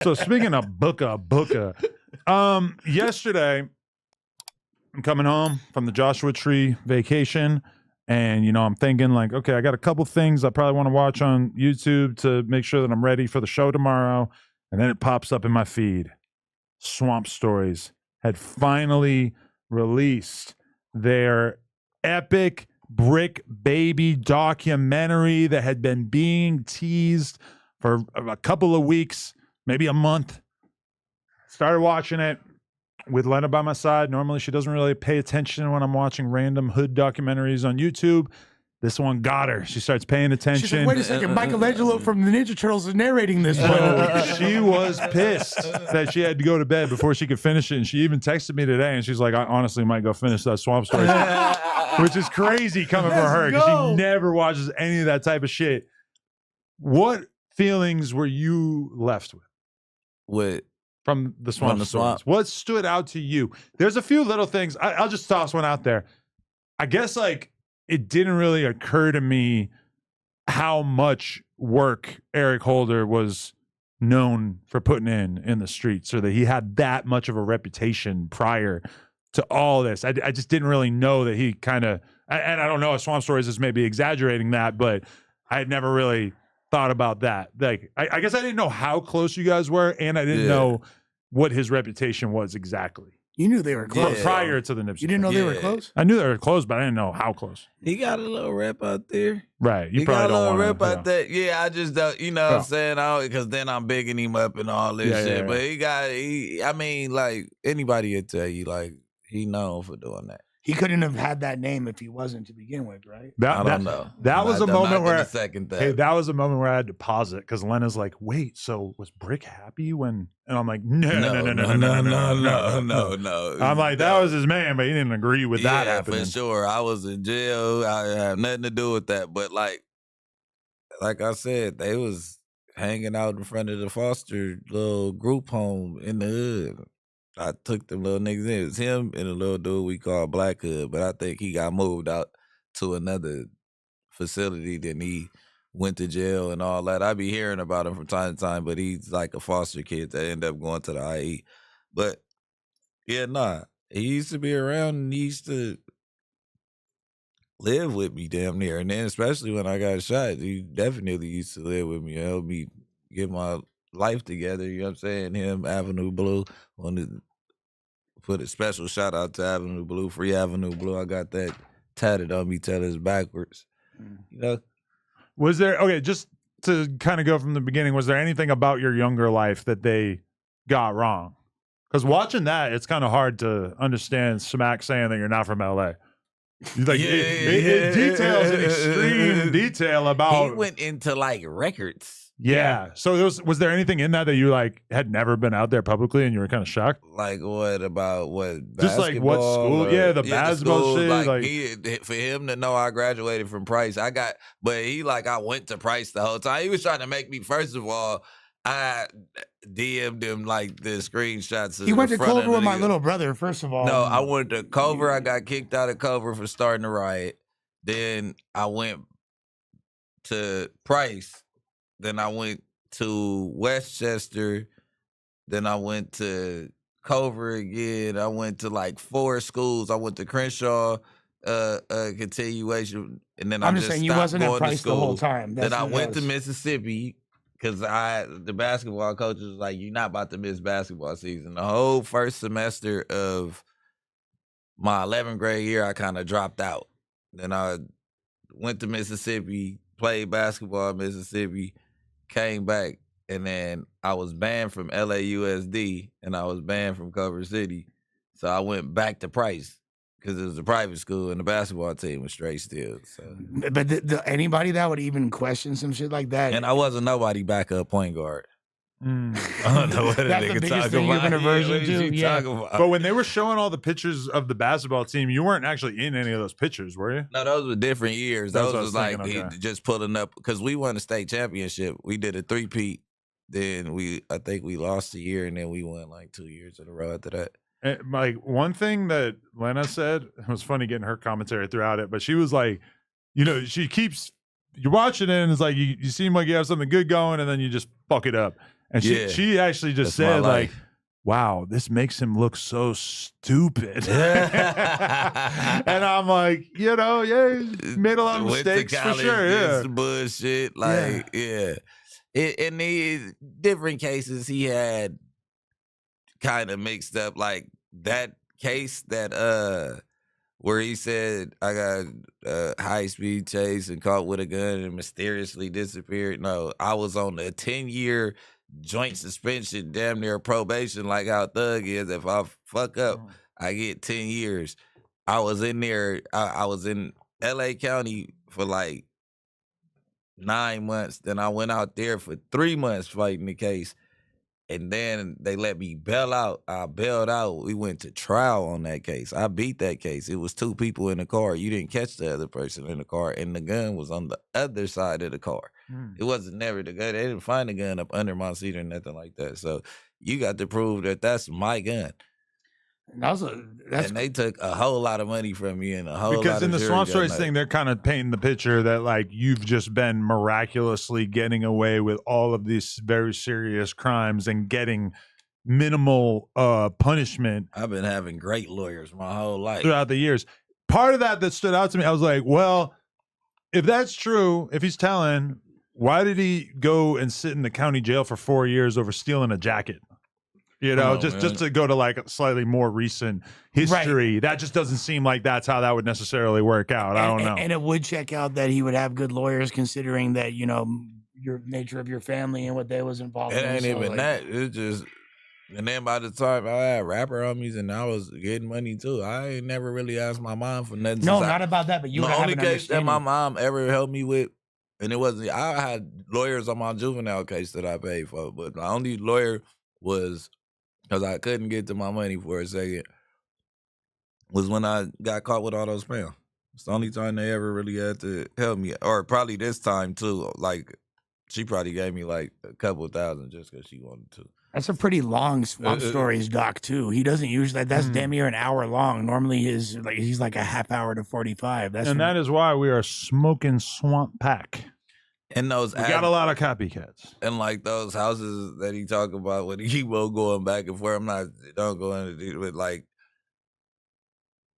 So speaking of booka, yesterday I'm coming home from the Joshua Tree vacation, and I'm thinking like, okay, I got a couple things I probably want to watch on YouTube to make sure that I'm ready for the show tomorrow. And then it pops up in my feed. Swamp Stories had finally released their epic Bricc baby documentary that had been being teased for a couple of weeks, maybe a month. Started watching it with Lena by my side. Normally she doesn't really pay attention when I'm watching random hood documentaries on YouTube. This one got her. She starts paying attention. She's like, wait a second, Michelangelo from the Ninja Turtles is narrating this. She was pissed that she had to go to bed before she could finish it. And she even texted me today, and she's like, I honestly might go finish that Swamp Story. Which is crazy coming from her because she never watches any of that type of shit. What feelings were you left with? From the Swamp Stories? What stood out to you? There's a few little things. I'll just toss one out there. I guess like it didn't really occur to me how much work Eric Holder was known for putting in the streets, or that he had that much of a reputation prior to all this. I just didn't really know that he kind of, and I don't know if Swamp Stories is maybe exaggerating that, but I had never really thought about that. Like, I guess I didn't know how close you guys were, and I didn't know what his reputation was exactly. You knew they were close. Prior to the Nipsey. You didn't know they were close? I knew they were close, but I didn't know how close. He got a little rep out there. Right. You he probably got a don't little want rep out there. Yeah, I just don't, you know what I'm saying? Because then I'm bigging him up and all this shit. But I mean, like, anybody would tell you, like, he known for doing that. He couldn't have had that name if he wasn't to begin with, right? I don't know. That was a moment where that was a moment where I had to pause it because Lena's like, "Wait, so was Bricc happy when?" And I'm like, "No." I'm like, that was his man, but he didn't agree with that happening. For sure. I was in jail. I had nothing to do with that. But like I said, they was hanging out in front of the Foster little group home in the hood. I took them little niggas in. It was him and a little dude we call Black Hood, but I think he got moved out to another facility. Then he went to jail and all that. I be hearing about him from time to time, but he's like a foster kid that ended up going to the IE. But yeah, he used to be around and he used to live with me damn near. And then especially when I got shot, he definitely used to live with me and help me get my life together. You know what I'm saying? Him, Avenue Blue, put a special shout out to Avenue Blue, Free Avenue Blue. I got that tatted on me till it's backwards. You know? Was there, okay, just to kind of go from the beginning, was there anything about your younger life that they got wrong? Because watching that, it's kind of hard to understand Smack saying that you're not from LA. Like it details in extreme detail about. He went into like records. Yeah. So was there anything in that you like had never been out there publicly and you were kind of shocked? Like what about what? Just like what school? The basketball shit. Like for him to know I graduated from Price, I went to Price the whole time. He was trying to make me. First of all, I DM'd him like the screenshots. He went to Culver with my little brother. First of all, no, I went to Culver. I got kicked out of Culver for starting a riot. Then I went to Price. Then I went to Westchester. Then I went to Culver again. I went to like 4 schools. I went to Crenshaw, continuation, and then I'm just saying you wasn't at Price the whole time. Then I went to Mississippi because the basketball coach was like, "You're not about to miss basketball season." The whole first semester of my 11th grade year, I kind of dropped out. Then I went to Mississippi, played basketball in Mississippi. Came back, and then I was banned from LAUSD, and I was banned from Culver City. So I went back to Price because it was a private school, and the basketball team was straight still. So. But anybody that would even question some shit like that. And I wasn't nobody backup point guard. I don't know what that's the biggest thing you've been aversion to. Yeah. But when they were showing all the pictures of the basketball team, you weren't actually in any of those pictures, were you? No, those were different years. Those was like just pulling up because we won the state championship. We did a 3-peat. Then I think we lost a year, and then we won like 2 years in a row after that. And like one thing that Lena said, it was funny getting her commentary throughout it, but she was like, she keeps you're watching it and it's like you seem like you have something good going, and then you just fuck it up. And she actually just said like, wow, this makes him look so stupid. And I'm like, you know, yeah, he made a lot of mistakes for sure. Yeah. Bullshit. Like, yeah. In the different cases he had kind of mixed up, like that case that where he said I got a high-speed chase and caught with a gun and mysteriously disappeared. No, I was on a 10-year joint suspension, damn near probation, like how Thug is. If I fuck up, I get 10 years. I was in there, I was in LA County for like 9 months. Then I went out there for 3 months fighting the case. And then they let me bail out. I bailed out. We went to trial on that case. I beat that case. It was 2 people in the car. You didn't catch the other person in the car, and the gun was on the other side of the car. It wasn't never the gun. They didn't find the gun up under my seat or nothing like that. So you got to prove that that's my gun. And they took a whole lot of money from me and a whole lot of because in the Swamp Stories thing, they're kind of painting the picture that like you've just been miraculously getting away with all of these very serious crimes and getting minimal punishment. I've been having great lawyers my whole life throughout the years. Part of that stood out to me. I was like, well, if that's true, if he's telling, why did he go and sit in the county jail for 4 years over stealing a jacket? You know, just to go to like a slightly more recent history, that just doesn't seem like that's how that would necessarily work out. I don't know. And it would check out that he would have good lawyers, considering that, you know, your nature of your family and what they was involved in. It ain't even that. It's just, and then by the time I had rapper homies and I was getting money too, I ain't never really asked my mom for nothing. No, not about that, but you would have an understanding. The only case that my mom ever helped me with, and it wasn't, I had lawyers on my juvenile case that I paid for, but my only lawyer was, because I couldn't get to my money for a second, was when I got caught with all those pounds. It's the only time they ever really had to help me. Or probably this time too. Like, she probably gave me like a couple $1,000 just because she wanted to. That's a pretty long Swamp Stories doc too. He doesn't usually, that's damn near an hour long. Normally he's like a half hour to 45. That is why we are smoking Swamp Pack. And those we got a lot of copycats. And like those houses that he talk about when he keep on going back and forth, don't go into it with like,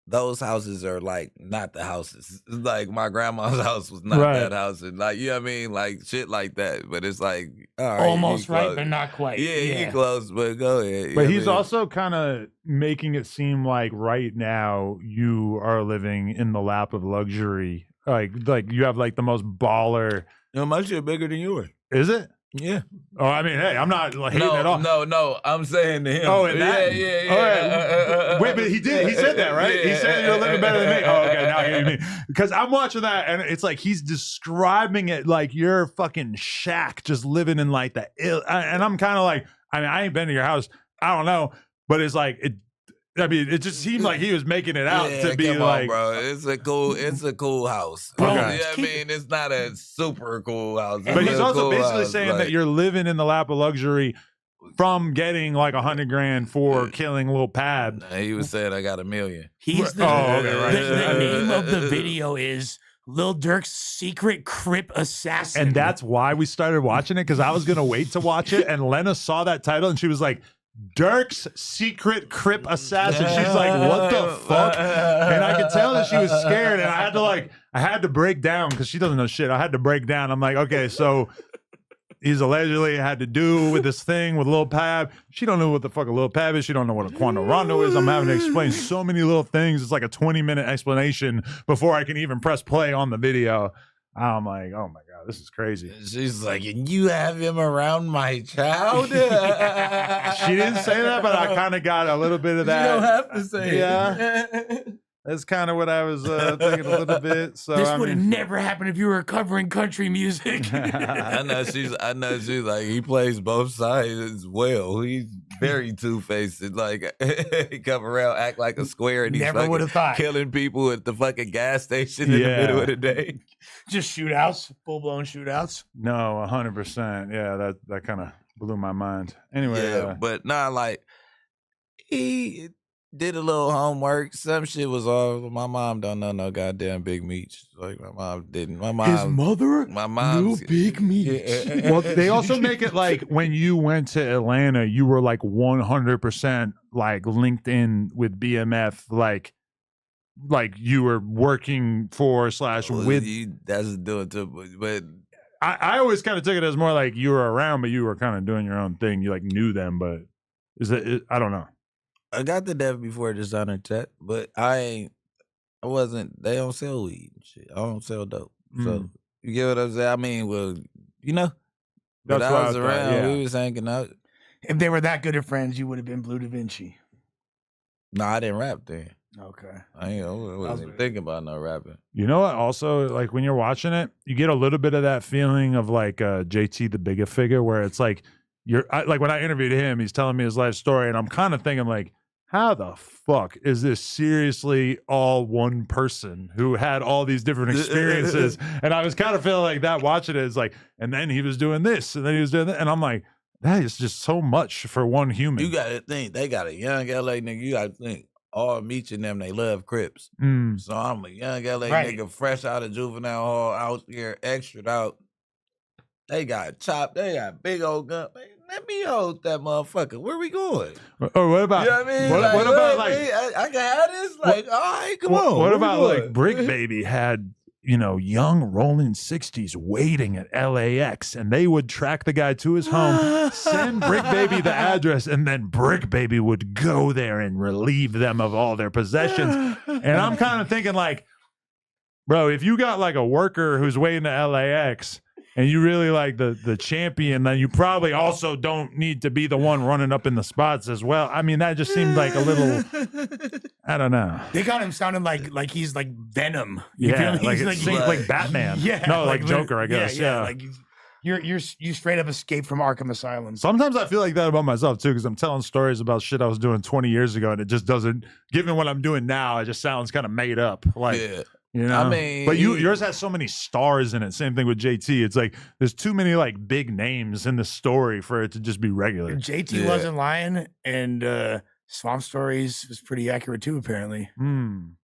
those houses are like not the houses. It's like my grandma's house was not that house. And like, you know what I mean? Like shit like that. But it's like, all right, almost right, but not quite. Yeah, he close, but go ahead. But he's also kind of making it seem like right now you are living in the lap of luxury. Like you have like the most baller. You know, my shit bigger than yours. Is it? Yeah. Oh, I mean, hey, I'm not hating at all. No. I'm saying to him. Oh, and that? Yeah. Wait, but he did. He said that, right? He said you're living better than me. Oh, okay. Now I get what you mean. Because I'm watching that, and it's like he's describing it like you're fucking shack, just living in like the ill. And I'm kind of like, I mean, I ain't been to your house. I don't know, but it's like it. I mean, it just seemed like he was making it out to be like, bro. It's a cool house. Okay. Yeah, I mean, it's not a super cool house. But he's also basically saying that you're living in the lap of luxury from getting like $100,000 for killing Lil Pab. He was saying I got $1 million. He's the name of the video is Lil Durk's Secret Crip Assassin. And that's why we started watching it, because I was gonna wait to watch it, and Lena saw that title and she was like, Durk's Secret Crip Assassin. She's like, what the fuck? And I could tell that she was scared, and I had to break down, because she doesn't know shit. I had to break down. I'm like, okay, so he's allegedly had to do with this thing with Lil Pab. She don't know what the fuck a Lil Pab is. She don't know what a Quando Rondo is. I'm having to explain so many little things. It's like a 20-minute explanation before I can even press play on the video. I'm like, oh my God, this is crazy. She's like, and you have him around my child? She didn't say that, but I kind of got a little bit of that. You don't have to say it. That's kind of what I was thinking a little bit. So this would have never happened if you were covering country music. I know she's like, he plays both sides as well. He's very two-faced. Like, he come around, act like a square, and he's never would have thought killing people at the fucking gas station in the middle of the day. Just shootouts, full-blown shootouts. No, 100%. Yeah, that kind of blew my mind. Anyway, but nah, like did a little homework. Some shit was off. My mom don't know no goddamn Big Meech. Like my mom didn't. My mom, mother my mom's Big Meech. Well, they also make it like when you went to Atlanta, you were like 100% like linked in with BMF, like you were working for / with. That's doing too, but I always kind of took it as more like you were around, but you were kind of doing your own thing. You like knew them, but I don't know. I got the death before designer tech, but I wasn't. They don't sell weed and shit. I don't sell dope. So you get what I'm saying? I mean, well, you know, but That's I why was around. We was hanging out. If they were that good of friends, you would have been Blue Da Vinci. No, I didn't rap then. Okay. I wasn't even thinking about no rapping. You know what? Also, like when you're watching it, you get a little bit of that feeling of like JT the Bigger Figure, where it's like like when I interviewed him, he's telling me his life story, and I'm kind of thinking like, how the fuck is this seriously all one person who had all these different experiences? And I was kind of feeling like that watching it. It's like, and then he was doing this, and then he was doing that, and I'm like, that is just so much for one human. You got to think they got a young LA nigga. You got to think all Meech and them, they love Crips. So I'm a young LA nigga, fresh out of juvenile hall, out here, extra out. They got chopped. They got big old gun. Let me hold that motherfucker. Where we going? Or what about? You know what I mean? What about like? I can have this. Like, all right, come on. What about like Bricc Baby had, you know, young rolling 60s waiting at LAX, and they would track the guy to his home, send Bricc Baby the address, and then Bricc Baby would go there and relieve them of all their possessions. And I'm kind of thinking like, bro, if you got like a worker who's waiting at LAX and you really like the champion, then you probably also don't need to be the one running up in the spots as well. I mean, that just seemed like a little, I don't know. They got him sounding like he's like Venom. You Yeah, feel me? like He's it seems like Batman. Yeah, No, like Joker, I guess. Yeah. Like you straight up escaped from Arkham Asylum. Sometimes I feel like that about myself too, because I'm telling stories about shit I was doing 20 years ago, and it just doesn't, given what I'm doing now, it just sounds kind of made up. Like, you know, I mean, but yours has so many stars in it. Same thing with JT. It's like there's too many like big names in the story for it to just be regular. JT wasn't lying, and Swamp Stories was pretty accurate too, apparently.